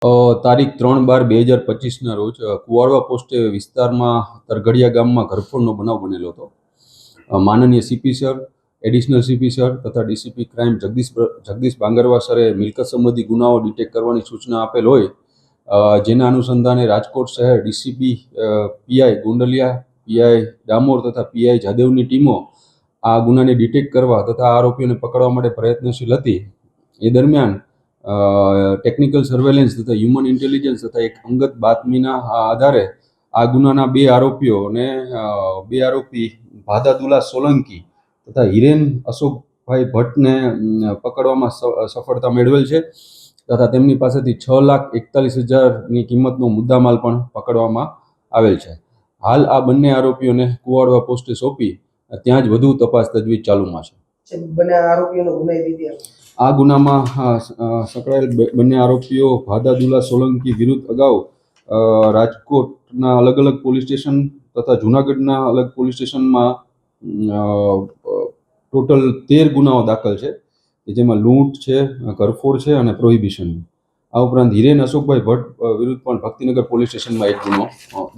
તારીખ 3/12/2025ના રોજ કુવાડવા પોસ્ટે વિસ્તારમાં તરઘડિયા ગામમાં ઘરફોડનો બનાવ બનેલો હતો. માનનીય CP sir, additional CP sir તથા ડીસીપી ક્રાઇમ જગદીશ બાંગરવા સરે મિલકત સંબંધી ગુનાઓ ડિટેક્ટ કરવાની સૂચના આપેલ હોય, જેના અનુસંધાને રાજકોટ શહેર DCP PI Gondaliya, PI Damor તથા પીઆઈ જાદવની ટીમો આ ગુનાને ડિટેક્ટ કરવા તથા આરોપીઓને પકડવા માટે પ્રયત્નશીલ હતી. એ દરમિયાન ટેકનિકલ સર્વેલન્સ તથા હ્યુમન ઇન્ટેલિજન્સ તથા એક અંગત બાતમીના આધારે આ ગુનાના બે આરોપી ભાદાદુલા સોલંકી તથા હિરેન અશોકભાઈ ભટ્ટને પકડવામાં સફળતા મેળવેલ છે તથા તેમની પાસેથી 6,41,000ની કિંમતનો મુદ્દામાલ પણ પકડવામાં આવેલ છે. હાલ આ બંને આરોપીઓને કુવાડવા પોસ્ટે સોંપી ત્યાં જ વધુ તપાસ તજવીજ ચાલુમાં છે. બંને આરોપીઓનો ગુનાહિત ઇતિહાસ. આ ગુનામાં સંકળાયેલ બંને આરોપીઓ ભાદાદુલા સોલંકી વિરુદ્ધ અગાઉ રાજકોટના અલગ અલગ પોલીસ સ્ટેશન તથા જૂનાગઢના અલગ પોલીસ સ્ટેશનમાં ટોટલ 13 ગુનાઓ દાખલ છે, જેમાં લૂંટ છે, ઘરફોડ છે અને પ્રોહિબિશન. આ ઉપરાંત હિરેન અશોકભાઈ ભટ્ટ વિરુદ્ધ પણ ભક્તિનગર પોલીસ સ્ટેશનમાં એક ગુનો દાખલ